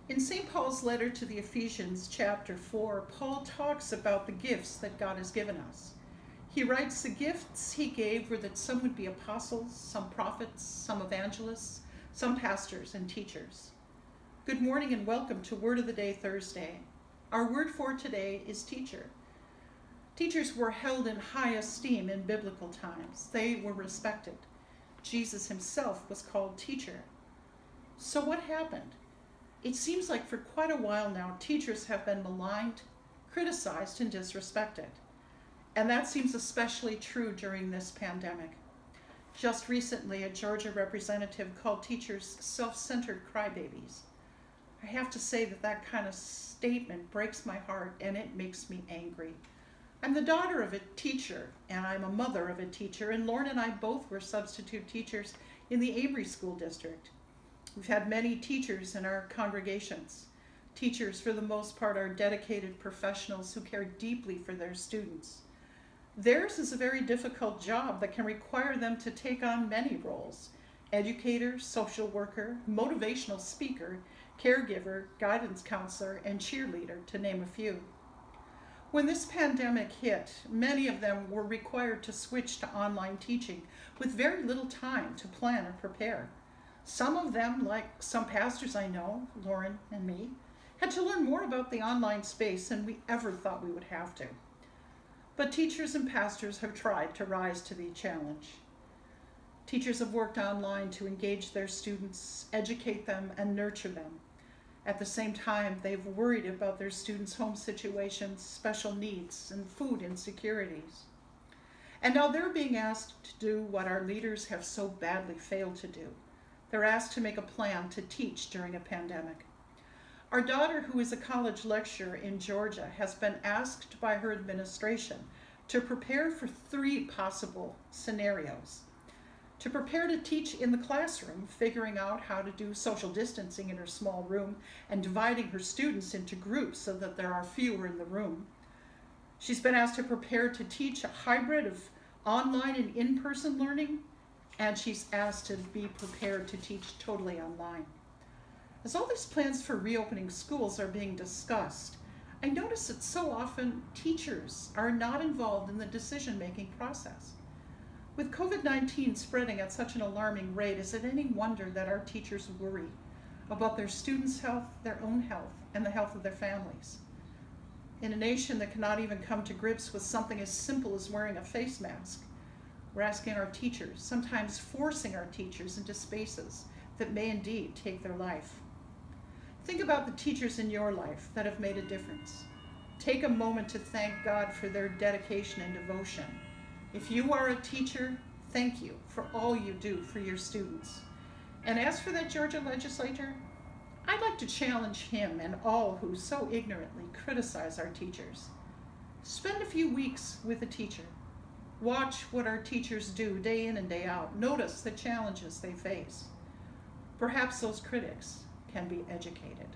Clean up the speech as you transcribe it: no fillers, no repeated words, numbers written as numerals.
In St. Paul's letter to the Ephesians, chapter 4, Paul talks about the gifts that God has given us. He writes the gifts he gave were that some would be apostles, some prophets, some evangelists, some pastors and teachers. Good morning and welcome to Word of the Day Thursday. Our word for today is teacher. Teachers were held in high esteem in biblical times. They were respected. Jesus himself was called teacher. So what happened? It seems like for quite a while now, teachers have been maligned, criticized, and disrespected. And that seems especially true during this pandemic. Just recently, a Georgia representative called teachers self-centered crybabies. I have to say that kind of statement breaks my heart and it makes me angry. I'm the daughter of a teacher and I'm a mother of a teacher, and Lauren and I both were substitute teachers in the Avery School District. We've had many teachers in our congregations. Teachers, for the most part, are dedicated professionals who care deeply for their students. Theirs is a very difficult job that can require them to take on many roles: educator, social worker, motivational speaker, caregiver, guidance counselor, and cheerleader, to name a few. When this pandemic hit, many of them were required to switch to online teaching with very little time to plan or prepare. Some of them, like some pastors I know, Lauren and me, had to learn more about the online space than we ever thought we would have to. But teachers and pastors have tried to rise to the challenge. Teachers have worked online to engage their students, educate them, and nurture them. At the same time, they've worried about their students' home situations, special needs, and food insecurities. And now they're being asked to do what our leaders have so badly failed to do. They're asked to make a plan to teach during a pandemic. Our daughter, who is a college lecturer in Georgia, has been asked by her administration to prepare for 3 possible scenarios. To prepare to teach in the classroom, figuring out how to do social distancing in her small room and dividing her students into groups so that there are fewer in the room. She's been asked to prepare to teach a hybrid of online and in-person learning, and she's asked to be prepared to teach totally online. As all these plans for reopening schools are being discussed, I notice that so often teachers are not involved in the decision-making process. With COVID-19 spreading at such an alarming rate, is it any wonder that our teachers worry about their students' health, their own health, and the health of their families? In a nation that cannot even come to grips with something as simple as wearing a face mask, we're asking our teachers, sometimes forcing our teachers into spaces that may indeed take their life. Think about the teachers in your life that have made a difference. Take a moment to thank God for their dedication and devotion. If you are a teacher, thank you for all you do for your students. And as for that Georgia legislator, I'd like to challenge him and all who so ignorantly criticize our teachers. Spend a few weeks with a teacher. Watch what our teachers do day in and day out. Notice the challenges they face. Perhaps those critics can be educated.